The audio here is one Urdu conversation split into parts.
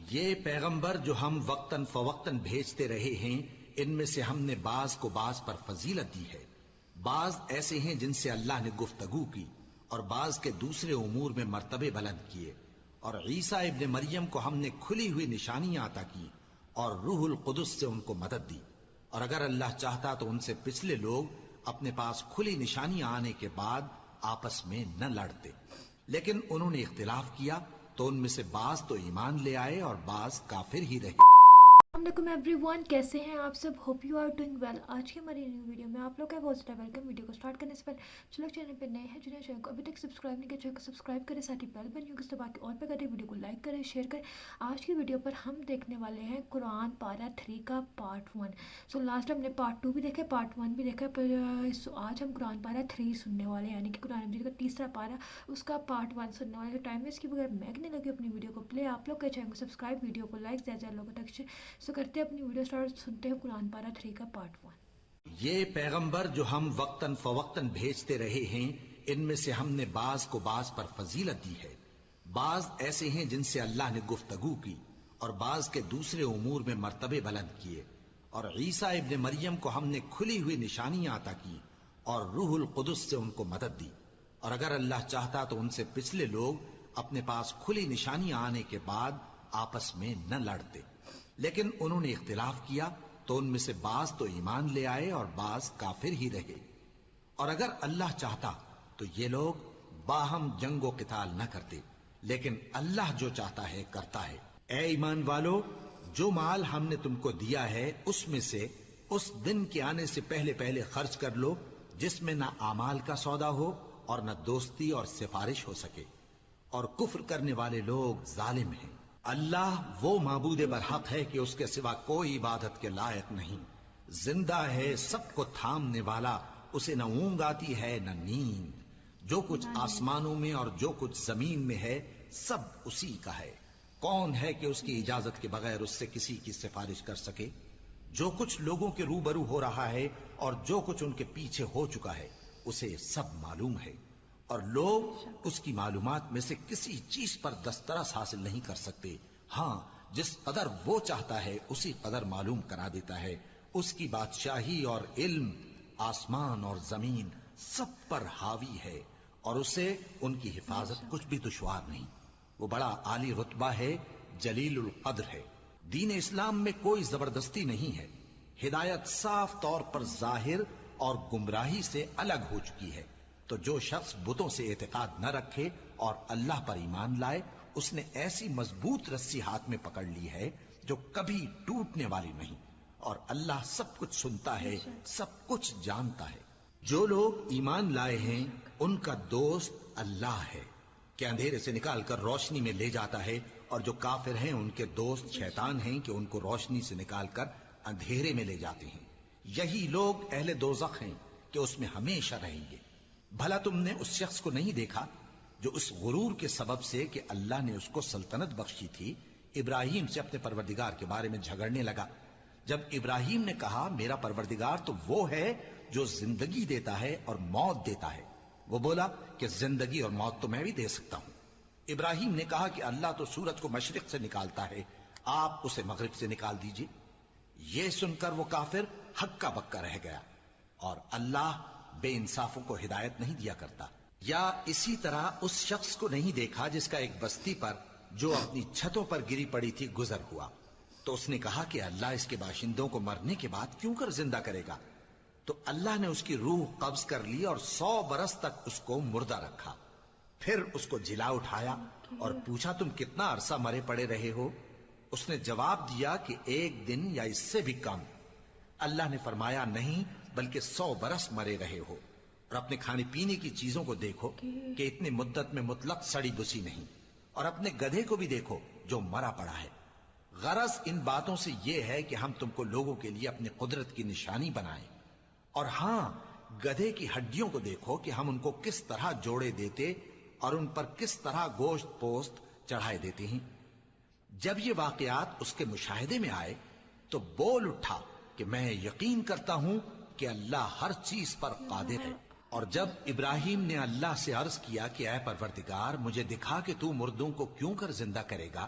یہ پیغمبر جو ہم وقتاً فوقتاً بھیجتے رہے ہیں، ان میں سے ہم نے بعض کو بعض پر فضیلت دی ہے۔ بعض ایسے ہیں جن سے اللہ نے گفتگو کی، اور بعض کے دوسرے امور میں مرتبے بلند کیے۔ اور عیسیٰ ابن مریم کو ہم نے کھلی ہوئی نشانیاں عطا کی اور روح القدس سے ان کو مدد دی۔ اور اگر اللہ چاہتا تو ان سے پچھلے لوگ اپنے پاس کھلی نشانیاں آنے کے بعد آپس میں نہ لڑتے، لیکن انہوں نے اختلاف کیا تو ان میں سے بعض تو ایمان لے آئے اور بعض کافر ہی رہے۔ السلام علیکم ایوری ون، کیسے ہیں آپ سب؟ Hope you are doing well. آج کی ہماری نیو ویڈیو میں آپ لوگ کا بہت زیادہ ویلکم۔ ویڈیو کو سٹارٹ کرنے سے پہلے جو لوگ چینل پہ نئے ہیں، جنہیں چینل کو ابھی تک سبسکرائب نہیں کیا، چینل کو سبسکرائب کریں، ساتھ ہی بیل بٹن کو دبا کے آل پہ کریں، ویڈیو کو لائک کریں، شیئر کریں۔ آج کی ویڈیو پر ہم دیکھنے والے ہیں قرآن پارہ 3 کا پارٹ 1۔ سو لاسٹ ہم نے پارٹ 2 بھی دیکھا، پارٹ 1 بھی دیکھا، پر آج ہم قرآن پارہ 3 سننے والے ہیں، یعنی کہ قرآن مجید کا تیسرا پارہ، اس کا پارٹ 1 سننے والے۔ ٹائم ویسٹ کی بغیر میں کرنے لگی اپنی ویڈیو کو پلے۔ آپ لوگ کے چینل کو سبسکرائب، ویڈیو کو لائک، زیادہ زیادہ لوگوں تک سو کرتے ہیں اپنی ویڈیو سٹارٹ، سنتے ہیں قرآن پارہ 3 کا پارٹ 1۔ یہ پیغمبر جو ہم وقتاً فوقتاً بھیجتے رہے ہیں، ان میں سے ہم نے بعض کو بعض پر فضیلت دی ہے۔ بعض ایسے ہیں جن سے اللہ نے گفتگو کی، اور بعض کے دوسرے امور میں مرتبے بلند کیے۔ اور عیسیٰ ابن مریم کو ہم نے کھلی ہوئی نشانیاں عطا کی اور روح القدس سے ان کو مدد دی۔ اور اگر اللہ چاہتا تو ان سے پچھلے لوگ اپنے پاس کھلی نشانیاں آنے کے بعد آپس میں نہ لڑتے، لیکن انہوں نے اختلاف کیا تو ان میں سے بعض تو ایمان لے آئے اور بعض کافر ہی رہے۔ اور اگر اللہ چاہتا تو یہ لوگ باہم جنگ و قتال نہ کرتے، لیکن اللہ جو چاہتا ہے کرتا ہے۔ اے ایمان والو، جو مال ہم نے تم کو دیا ہے اس میں سے اس دن کے آنے سے پہلے پہلے خرچ کر لو، جس میں نہ اعمال کا سودا ہو اور نہ دوستی اور سفارش ہو سکے، اور کفر کرنے والے لوگ ظالم ہیں۔ اللہ وہ معبود برحق ہے کہ اس کے سوا کوئی عبادت کے لائق نہیں، زندہ ہے، سب کو تھامنے والا، اسے نہ اونگ آتی ہے نہ نیند۔ جو کچھ آسمانوں میں اور جو کچھ زمین میں ہے سب اسی کا ہے۔ کون ہے کہ اس کی اجازت کے بغیر اس سے کسی کی سفارش کر سکے؟ جو کچھ لوگوں کے روبرو ہو رہا ہے اور جو کچھ ان کے پیچھے ہو چکا ہے اسے سب معلوم ہے، اور لوگ اس کی معلومات میں سے کسی چیز پر دسترس حاصل نہیں کر سکتے۔ ہاں، جس قدر وہ چاہتا ہے اسی قدر معلوم کرا دیتا ہے۔ اس کی بادشاہی اور علم آسمان اور زمین سب پر حاوی ہے، اور اسے ان کی حفاظت کچھ بھی دشوار نہیں۔ وہ بڑا عالی رتبہ ہے، جلیل القدر ہے۔ دین اسلام میں کوئی زبردستی نہیں ہے۔ ہدایت صاف طور پر ظاہر اور گمراہی سے الگ ہو چکی ہے۔ تو جو شخص بتوں سے اعتقاد نہ رکھے اور اللہ پر ایمان لائے، اس نے ایسی مضبوط رسی ہاتھ میں پکڑ لی ہے جو کبھی ٹوٹنے والی نہیں، اور اللہ سب کچھ سنتا ہے، سب کچھ جانتا ہے۔ جو لوگ ایمان لائے ہیں ان کا دوست اللہ ہے کہ اندھیرے سے نکال کر روشنی میں لے جاتا ہے، اور جو کافر ہیں ان کے دوست شیطان ہیں کہ ان کو روشنی سے نکال کر اندھیرے میں لے جاتے ہیں۔ یہی لوگ اہل دوزخ ہیں کہ اس میں ہمیشہ رہیں گے۔ بھلا تم نے اس شخص کو نہیں دیکھا جو اس غرور کے سبب سے کہ اللہ نے اس کو سلطنت بخشی تھی، ابراہیم سے اپنے پروردگار کے بارے میں جھگڑنے لگا؟ جب ابراہیم نے کہا میرا پروردگار تو وہ ہے جو زندگی دیتا ہے اور موت دیتا ہے، وہ بولا کہ زندگی اور موت تو میں بھی دے سکتا ہوں۔ ابراہیم نے کہا کہ اللہ تو سورج کو مشرق سے نکالتا ہے، آپ اسے مغرب سے نکال دیجئے۔ یہ سن کر وہ کافر ہکا بکا رہ گیا، اور اللہ بے انصافوں کو ہدایت نہیں دیا کرتا۔ یا اسی طرح اس شخص کو نہیں دیکھا جس کا ایک بستی پر جو اپنی چھتوں پر گری پڑی تھی گزر ہوا، تو اس نے کہا کہ اللہ اس کے باشندوں کو مرنے کے بعد کیوں کر زندہ کرے گا؟ تو اللہ نے اس کی روح قبض کر لی اور 100 برس تک اس کو مردہ رکھا۔ پھر اس کو جلا اٹھایا اور پوچھا تم کتنا عرصہ مرے پڑے رہے ہو؟ اس نے جواب دیا کہ 1 دن یا اس سے بھی کم۔ اللہ نے فرمایا نہیں، بلکہ 100 برس مرے رہے ہو۔ اور اپنے کھانے پینے کی چیزوں کو دیکھو کہ اتنی مدت میں مطلق سڑی بسی نہیں، اور اپنے گدھے کو بھی دیکھو جو مرا پڑا ہے۔ غرض ان باتوں سے یہ ہے کہ ہم تم کو لوگوں کے لیے اپنی قدرت کی نشانی بنائیں۔ اور ہاں، گدھے کی ہڈیوں کو دیکھو کہ ہم ان کو کس طرح جوڑے دیتے اور ان پر کس طرح گوشت پوست چڑھائے دیتے ہیں۔ جب یہ واقعات اس کے مشاہدے میں آئے تو بول اٹھا کہ میں یقین کرتا ہوں کہ اللہ ہر چیز پر قادر ہے۔ اور جب ابراہیم نے اللہ سے عرض کیا کہ اے پروردگار مجھے دکھا کہ تو مردوں کو کیوں کر زندہ کرے گا،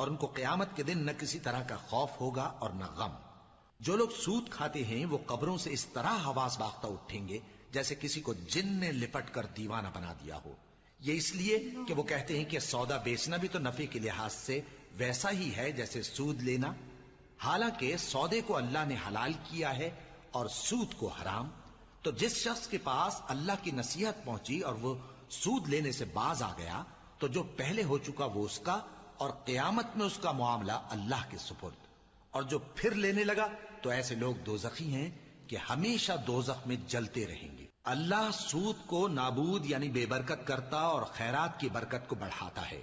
اور ان کو قیامت کے دن نہ کسی طرح کا خوف ہوگا اور نہ غم۔ جو لوگ سود کھاتے ہیں وہ قبروں سے اس طرح حواس باختہ اٹھیں گے جیسے کسی کو جن نے لپٹ کر دیوانہ بنا دیا ہو، یہ اس لیے کہ وہ کہتے ہیں کہ سودا بیچنا بھی تو نفع کے لحاظ سے ویسا ہی ہے جیسے سود لینا، حالانکہ سودے کو اللہ نے حلال کیا ہے اور سود کو حرام۔ تو جس شخص کے پاس اللہ کی نصیحت پہنچی اور وہ سود لینے سے باز آ گیا تو جو پہلے ہو چکا وہ اس کا، اور قیامت میں اس کا معاملہ اللہ کے سپرد۔ اور جو پھر لینے لگا تو ایسے لوگ دوزخی ہیں کہ ہمیشہ دوزخ میں جلتے رہیں گے۔ اللہ سود کو نابود یعنی بے برکت کرتا اور خیرات کی برکت کو بڑھاتا ہے،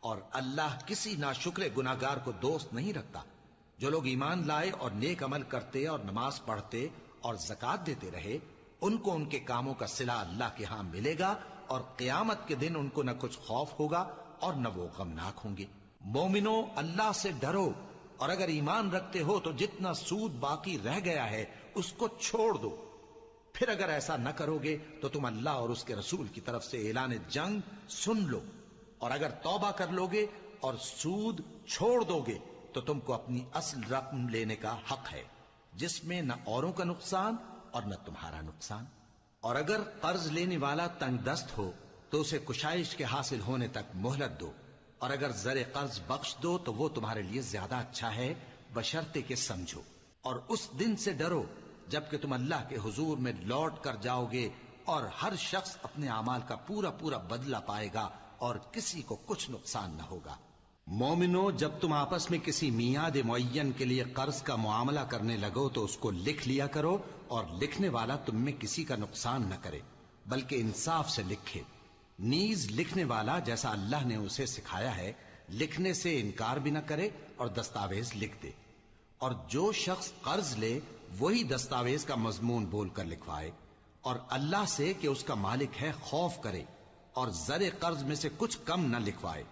اور اللہ کسی ناشکر گناہگار کو دوست نہیں رکھتا۔ جو لوگ ایمان لائے اور نیک عمل کرتے اور نماز پڑھتے اور زکات دیتے رہے، ان کو ان کے کاموں کا صلہ اللہ کے ہاں ملے گا، اور قیامت کے دن ان کو نہ کچھ خوف ہوگا اور نہ وہ غمناک ہوں گے۔ مومنو، اللہ سے ڈرو، اور اگر ایمان رکھتے ہو تو جتنا سود باقی رہ گیا ہے اس کو چھوڑ دو۔ پھر اگر ایسا نہ کرو گے تو تم اللہ اور اس کے رسول کی طرف سے اعلان جنگ سن لو، اور اگر توبہ کر لو گے اور سود چھوڑ دو گے تو تم کو اپنی اصل رقم لینے کا حق ہے، جس میں نہ اوروں کا نقصان اور نہ تمہارا نقصان۔ اور اگر قرض لینے والا تنگ دست ہو تو اسے کشائش کے حاصل ہونے تک مہلت دو، اور اگر زر قرض بخش دو تو وہ تمہارے لیے زیادہ اچھا ہے، بشرطے کہ سمجھو۔ اور اس دن سے ڈرو جبکہ تم اللہ کے حضور میں لوٹ کر جاؤ گے، اور ہر شخص اپنے اعمال کا پورا پورا بدلہ پائے گا اور کسی کو کچھ نقصان نہ ہوگا۔ مومنو، جب تم آپس میں کسی میعاد معین کے لیے قرض کا معاملہ کرنے لگو تو اس کو لکھ لیا کرو، اور لکھنے والا تم میں کسی کا نقصان نہ کرے بلکہ انصاف سے لکھے۔ نیز لکھنے والا جیسا اللہ نے اسے سکھایا ہے لکھنے سے انکار بھی نہ کرے اور دستاویز لکھ دے۔ اور جو شخص قرض لے وہی دستاویز کا مضمون بول کر لکھوائے، اور اللہ سے کہ اس کا مالک ہے خوف کرے، اور زر قرض میں سے کچھ کم نہ لکھوائے۔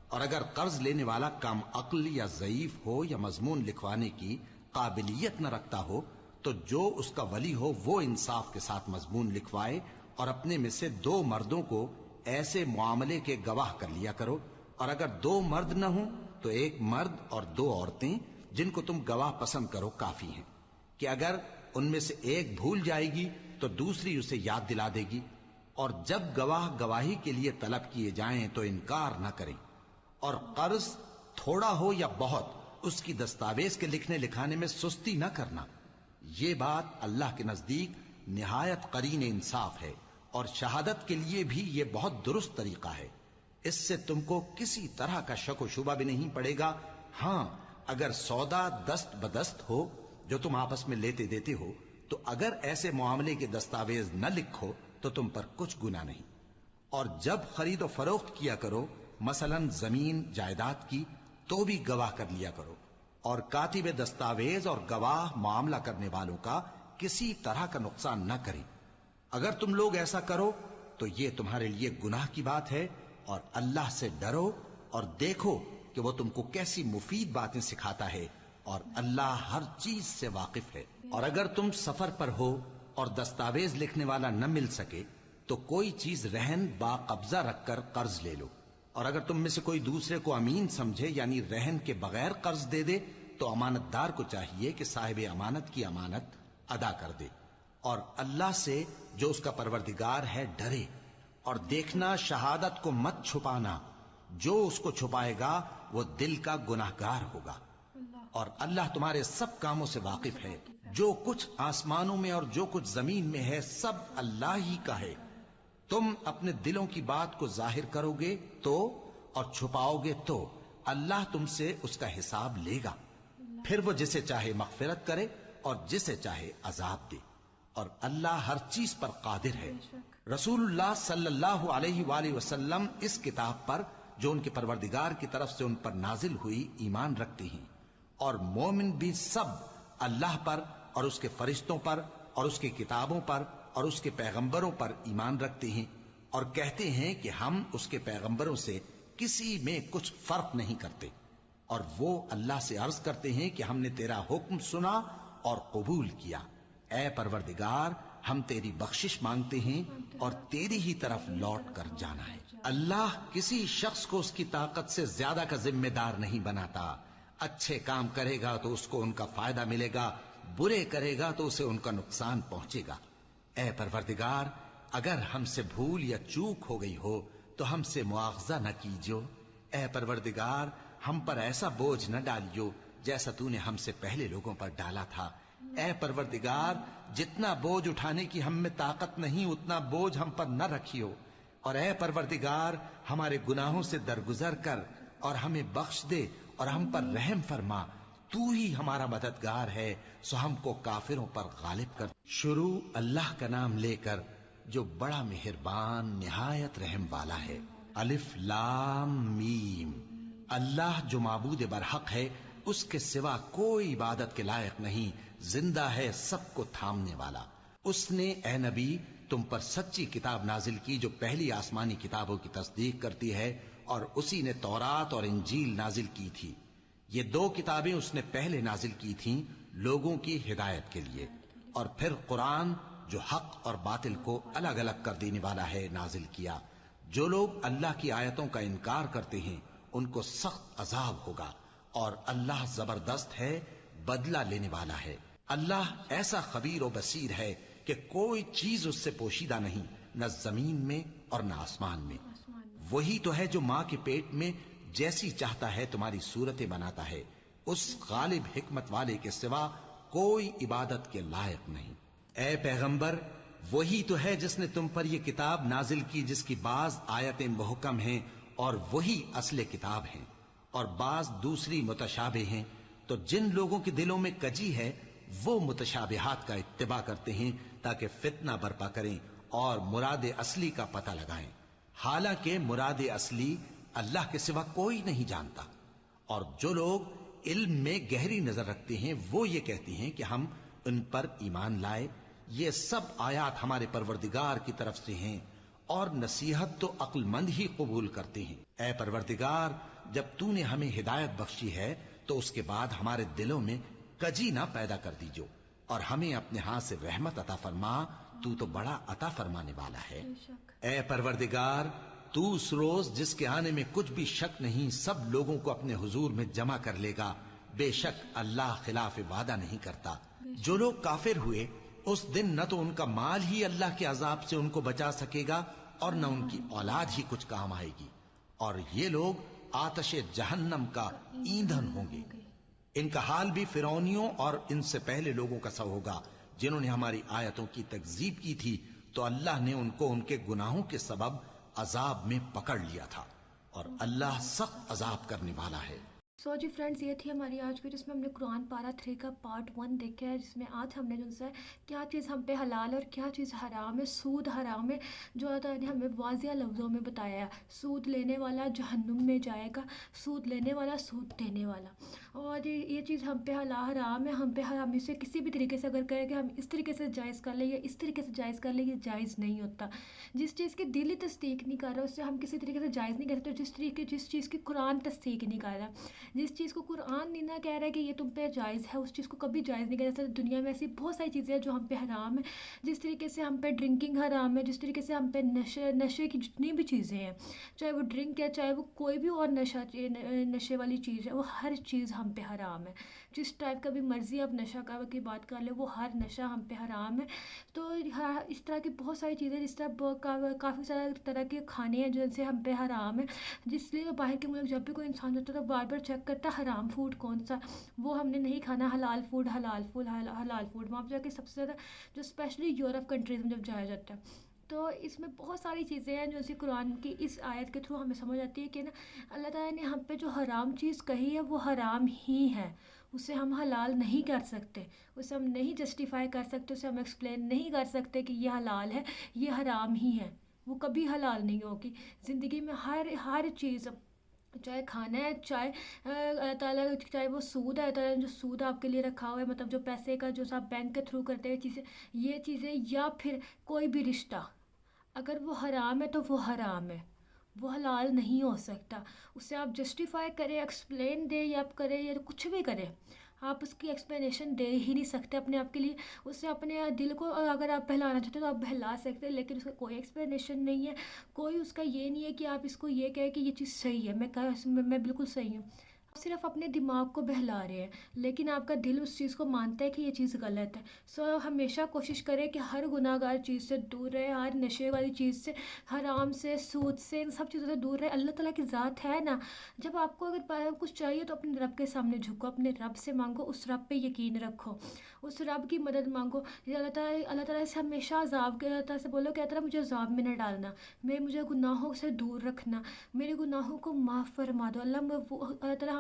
اور اگر قرض لینے والا کم عقل یا ضعیف ہو یا مضمون لکھوانے کی قابلیت نہ رکھتا ہو تو جو اس کا ولی ہو وہ انصاف کے ساتھ مضمون لکھوائے، اور اپنے میں سے 2 مردوں کو ایسے معاملے کے گواہ کر لیا کرو، اور اگر 2 مرد نہ ہوں تو 1 مرد اور 2 عورتیں جن کو تم گواہ پسند کرو کافی ہیں، کہ اگر ان میں سے ایک بھول جائے گی تو دوسری اسے یاد دلا دے گی۔ اور جب گواہ گواہی کے لیے طلب کیے جائیں تو انکار نہ کریں۔ اور قرض تھوڑا ہو یا بہت اس کی دستاویز کے لکھنے لکھانے میں سستی نہ کرنا، یہ بات اللہ کے نزدیک نہایت قرین انصاف ہے، اور شہادت کے لیے بھی یہ بہت درست طریقہ ہے۔ اس سے تم کو کسی طرح کا شک و شبہ بھی نہیں پڑے گا۔ ہاں، اگر سودا دست بدست ہو جو تم آپس میں لیتے دیتے ہو تو اگر ایسے معاملے کے دستاویز نہ لکھو تو تم پر کچھ گناہ نہیں۔ اور جب خرید و فروخت کیا کرو، مثلا زمین جائیداد کی، تو بھی گواہ کر لیا کرو، اور کاتب دستاویز اور گواہ معاملہ کرنے والوں کا کسی طرح کا نقصان نہ کریں۔ اگر تم لوگ ایسا کرو تو یہ تمہارے لیے گناہ کی بات ہے، اور اللہ سے ڈرو اور دیکھو کہ وہ تم کو کیسی مفید باتیں سکھاتا ہے، اور اللہ ہر چیز سے واقف ہے۔ اور اگر تم سفر پر ہو اور دستاویز لکھنے والا نہ مل سکے تو کوئی چیز رہن با قبضہ رکھ کر قرض لے لو، اور اگر تم میں سے کوئی دوسرے کو امین سمجھے یعنی رہن کے بغیر قرض دے دے تو امانت دار کو چاہیے کہ صاحب امانت کی امانت ادا کر دے، اور اللہ سے جو اس کا پروردگار ہے ڈرے۔ اور دیکھنا، شہادت کو مت چھپانا، جو اس کو چھپائے گا وہ دل کا گناہگار ہوگا، اور اللہ تمہارے سب کاموں سے واقف ہے۔ جو کچھ آسمانوں میں اور جو کچھ زمین میں ہے سب اللہ ہی کا ہے۔ تم اپنے دلوں کی بات کو ظاہر کرو گے تو اور چھپاؤ گے تو اللہ تم سے اس کا حساب لے گا، پھر وہ جسے چاہے مغفرت کرے اور جسے چاہے عذاب دے، اور اللہ ہر چیز پر قادر ہے۔ رسول اللہ صلی اللہ علیہ وآلہ وسلم اس کتاب پر جو ان کے پروردگار کی طرف سے ان پر نازل ہوئی ایمان رکھتے ہیں، اور مومن بھی سب اللہ پر اور اس کے فرشتوں پر اور اس کی کتابوں پر اور اس کے پیغمبروں پر ایمان رکھتے ہیں، اور کہتے ہیں کہ ہم اس کے پیغمبروں سے کسی میں کچھ فرق نہیں کرتے، اور وہ اللہ سے عرض کرتے ہیں کہ ہم نے تیرا حکم سنا اور قبول کیا۔ اے پروردگار، ہم تیری بخشش مانگتے ہیں اور تیری ہی طرف لوٹ کر جانا ہے۔ اللہ کسی شخص کو اس کی طاقت سے زیادہ کا ذمہ دار نہیں بناتا۔ اچھے کام کرے گا تو اس کو ان کا فائدہ ملے گا، برے کرے گا تو اسے ان کا نقصان پہنچے گا۔ اے پروردگار، اگر ہم سے بھول یا چوک ہو گئی ہو تو ہم سے مواخذہ نہ کیجو۔ اے پروردگار، ہم پر ایسا بوجھ نہ ڈالیو جیسا تو نے ہم سے پہلے لوگوں پر ڈالا تھا۔ اے پروردگار، جتنا بوجھ اٹھانے کی ہم میں طاقت نہیں اتنا بوجھ ہم پر نہ رکھیو، اور اے پروردگار ہمارے گناہوں سے درگزر کر اور ہمیں بخش دے اور ہم پر رحم فرما۔ تو ہی ہمارا مددگار ہے، سو ہم کو کافروں پر غالب کر۔ شروع اللہ کا نام لے کر جو بڑا مہربان نہایت رحم والا ہے۔ الف لام میم۔ اللہ جو معبود برحق ہے، اس کے سوا کوئی عبادت کے لائق نہیں، زندہ ہے، سب کو تھامنے والا۔ اس نے اے نبی تم پر سچی کتاب نازل کی جو پہلی آسمانی کتابوں کی تصدیق کرتی ہے، اور اسی نے تورات اور انجیل نازل کی تھی۔ یہ دو کتابیں اس نے پہلے نازل کی تھیں لوگوں کی ہدایت کے لیے، اور پھر قرآن جو حق اور باطل کو الگ الگ کر دینے والا ہے نازل کیا۔ جو لوگ اللہ کی آیتوں کا انکار کرتے ہیں ان کو سخت عذاب ہوگا، اور اللہ زبردست ہے، بدلہ لینے والا ہے۔ اللہ ایسا خبیر و بصیر ہے کہ کوئی چیز اس سے پوشیدہ نہیں، نہ زمین میں اور نہ آسمان میں۔ وہی تو ہے جو ماں کے پیٹ میں جیسی چاہتا ہے تمہاری صورتیں بناتا ہے، اس غالب حکمت والے کے سوا کوئی عبادت کے لائق نہیں۔ اے پیغمبر، وہی تو ہے جس نے تم پر یہ کتاب نازل کی جس کی بعض آیتیں محکم ہیں اور وہی اصل کتاب ہیں، اور بعض دوسری متشابہ ہیں۔ تو جن لوگوں کے دلوں میں کجی ہے وہ متشابہات کا اتباع کرتے ہیں تاکہ فتنہ برپا کریں اور مراد اصلی کا پتہ لگائیں، حالانکہ مراد اصلی اللہ کے سوا کوئی نہیں جانتا۔ اور جو لوگ علم میں گہری نظر رکھتے ہیں وہ یہ کہتے ہیں کہ ہم ان پر ایمان لائے، یہ سب آیات ہمارے پروردگار کی طرف سے ہیں، اور نصیحت تو عقل مند ہی قبول کرتے ہیں۔ اے پروردگار، جب تو نے ہمیں ہدایت بخشی ہے تو اس کے بعد ہمارے دلوں میں کجی نہ پیدا کر دیجو، اور ہمیں اپنے ہاتھ سے رحمت عطا فرما، تو بڑا عطا فرمانے والا ہے۔ اے پروردگار، تو اس روز جس کے آنے میں کچھ بھی شک نہیں سب لوگوں کو اپنے حضور میں جمع کر لے گا۔ بے شک اللہ خلاف وعدہ نہیں کرتا۔ جو لوگ کافر ہوئے اس دن نہ تو ان کا مال ہی اللہ کے عذاب سے ان کو بچا سکے گا اور نہ ان کی اولاد ہی کچھ کام آئے گی، اور یہ لوگ آتش جہنم کا ایندھن ہوں گے۔ ان کا حال بھی فرعونیوں اور ان سے پہلے لوگوں کا سا ہوگا جنہوں نے ہماری آیتوں کی تکذیب کی تھی، تو اللہ نے ان کو ان کے گناہوں کے سبب عذاب میں پکڑ لیا تھا، اور اللہ سخت عذاب کرنے والا ہے۔ سو جی فرینڈز، یہ تھی ہماری آج کی جس میں ہم نے قرآن پارہ 3 کا پارٹ 1 دیکھا ہے، جس میں آج ہم نے جو ہے کیا چیز ہم پہ حلال اور کیا چیز حرام ہے، سود حرام ہے، جو اللہ تعالیٰ نے ہمیں واضح لفظوں میں بتایا ہے۔ سود لینے والا جہنم میں جائے گا، سود لینے والا سود دینے والا، اور یہ چیز ہم پہ حرام ہے، ہم پہ حرام اسے کسی بھی طریقے سے اگر کرے کہ ہم اس طریقے سے جائز کر لیں یا اس طریقے سے جائز کر لیں، یہ جائز نہیں ہوتا۔ جس چیز کی دلی تصدیق نہیں کر رہا اسے ہم کسی طریقے سے جائز نہیں کر سکتے، جس چیز کی قرآن تصدیق نہیں کر رہا، جس چیز کو قرآن نہیں نہ کہہ رہا ہے کہ یہ تم پہ جائز ہے، اس چیز کو کبھی جائز نہیں کہہ سکتے۔ دنیا میں ایسی بہت ساری چیزیں ہیں جو ہم پہ حرام ہے، جس طریقے سے ہم پہ ڈرنکنگ حرام ہے، جس طریقے سے ہم پہ نشے کی جتنی بھی چیزیں ہیں، چاہے وہ ڈرنک ہے، چاہے وہ کوئی بھی اور نشے والی چیز ہے، وہ ہر چیز ہم پہ حرام ہے۔ جس ٹائپ کا بھی مرضی آپ نشہ کی بات کر لیں، وہ ہر نشہ ہم پہ حرام ہے۔ تو اس طرح کی بہت ساری چیزیں، جس طرح کافی سارے طرح کے کھانے ہیں جن سے ہم پہ حرام ہے، جس لیے باہر کے ملک جب بھی کوئی انسان جاتا ہے تو بار بار چیک کرتا ہے حرام فوڈ کون سا، وہ ہم نے نہیں کھانا، حلال فوڈ حلال فوڈ حلال فوڈ۔ وہاں پہ جا کے سب سے زیادہ جو اسپیشلی یورپ کنٹریز میں جب جایا جاتا ہے تو اس میں بہت ساری چیزیں ہیں جو اسی قرآن کی اس آیت کے تھرو ہمیں سمجھ آتی ہے کہ نا اللہ تعالیٰ نے ہم پہ جو حرام چیز کہی ہے وہ حرام ہی ہے، اسے ہم حلال نہیں کر سکتے، اسے ہم نہیں جسٹیفائی کر سکتے، اسے ہم ایکسپلین نہیں کر سکتے کہ یہ حلال ہے یہ حرام ہی ہے، وہ کبھی حلال نہیں ہوگی۔ زندگی میں ہر چیز، چاہے کھانا ہے، چاہے اللہ تعالیٰ چاہے وہ سود ہے، اللہ تعالیٰ نے جو سود آپ کے لیے رکھا ہوا ہے، مطلب جو پیسے کا جو آپ بینک کے تھرو کرتے ہیں چیزیں، یہ چیزیں یا پھر کوئی بھی رشتہ اگر وہ حرام ہے تو وہ حرام ہے، وہ حلال نہیں ہو سکتا، اسے آپ جسٹیفائی کریں، ایکسپلین دیں یا آپ کریں یا کچھ بھی کریں، آپ اس کی ایکسپلینیشن دے ہی نہیں سکتے اپنے آپ کے لیے. اس سے اپنے دل کو اگر آپ بہلانا چاہتے ہیں تو آپ بہلا سکتے ہیں، لیکن اس کا کوئی ایکسپلینیشن نہیں ہے. کوئی اس کا یہ نہیں ہے کہ آپ اس کو یہ کہیں کہ یہ چیز صحیح ہے، میں بالکل صحیح ہوں. آپ صرف اپنے دماغ کو بہلا رہے ہیں، لیکن آپ کا دل اس چیز کو مانتا ہے کہ یہ چیز غلط ہے. ہمیشہ کوشش کریں کہ ہر گناہ گار چیز سے دور رہے، ہر نشے والی چیز سے، حرام سے، سود سے، ان سب چیزوں سے دور رہے. اللہ تعالیٰ کی ذات ہے نا، جب آپ کو اگر کچھ چاہیے تو اپنے رب کے سامنے جھکو، اپنے رب سے مانگو، اس رب پہ یقین رکھو، اس رب کی مدد مانگو. اللہ تعالیٰ سے ہمیشہ عذاب کے اللہ تعالیٰ سے بولو کہ اللہ تعالیٰ مجھے عذاب میں نہ ڈالنا، مجھے گناہوں سے دور رکھنا، میرے گناہوں کو معاف فرما دو. اللہ تعالیٰ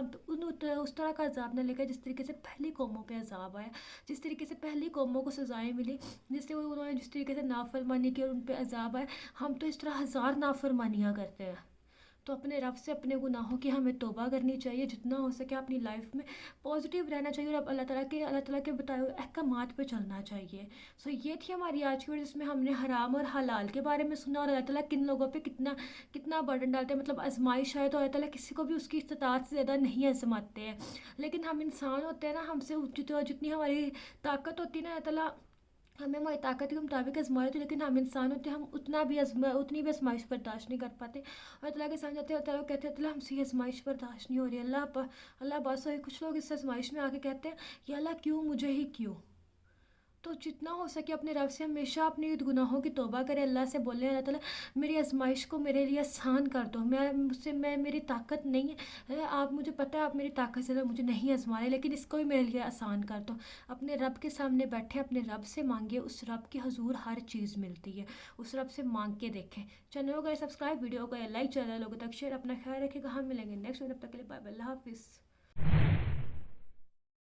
اس طرح کا عذاب نہ لے کر جس طریقے سے پہلی قوموں پہ عذاب آیا، جس طریقے سے پہلی قوموں کو سزائیں ملی، انہوں نے جس طریقے سے نافرمانی کی اور ان پہ عذاب آئے. ہم تو اس طرح ہزار نافرمانیاں کرتے ہیں. تو اپنے رب سے اپنے گناہوں کی ہمیں توبہ کرنی چاہیے، جتنا ہو سکے اپنی لائف میں پازیٹیو رہنا چاہیے اور اللہ تعالیٰ کے بتائے ہوئے احکامات پہ چلنا چاہیے. یہ تھی ہماری آج کی ویڈیو، جس میں ہم نے حرام اور حلال کے بارے میں سنا اور اللہ تعالیٰ کن لوگوں پہ کتنا برڈن ڈالتے ہیں. مطلب آزمائش ہے تو اللہ تعالیٰ کسی کو بھی اس کی استطاعت سے زیادہ نہیں آزماتے ہیں، لیکن ہم انسان ہوتے ہیں نا، ہم سے جتنی ہماری طاقت ہوتی ہے نا، اللہ تعالیٰ ہمیں ہماری طاقت کے مطابق آزما لیتے ہیں، لیکن ہم انسان ہوتے ہیں، ہم اتنی بھی آزمائش برداشت نہیں کر پاتے. اور اللہ کے سامنے جاتے ہیں، اللہ کہتے ہیں اللہ ہم سے یہ آزمائش برداشت نہیں ہو رہی. اللہ بات ہوئی، کچھ لوگ اس آزمائش میں آ کے کہتے ہیں یا اللہ کیوں، مجھے ہی کیوں. تو جتنا ہو سکے اپنے رب سے ہمیشہ اپنی گناہوں کی توبہ کرے، اللہ سے بولے اللہ تعالیٰ میری آزمائش کو میرے لیے آسان کر دو. میری طاقت نہیں ہے، آپ مجھے پتہ ہے آپ میری طاقت سے مجھے نہیں آزما رہے، لیکن اس کو بھی میرے لیے آسان کر دو. اپنے رب کے سامنے بیٹھے، اپنے رب سے مانگے، اس رب کے حضور ہر چیز ملتی ہے، اس رب سے مانگ کے دیکھیں. چینل کو سبسکرائب، ویڈیو کو لائک، چینل لوگوں تک شیئر. اپنا خیال رکھے گا، ہم ملیں گے نیکسٹ ویڈیو. تب تک کے لیے بائے بائے، اللہ حافظ.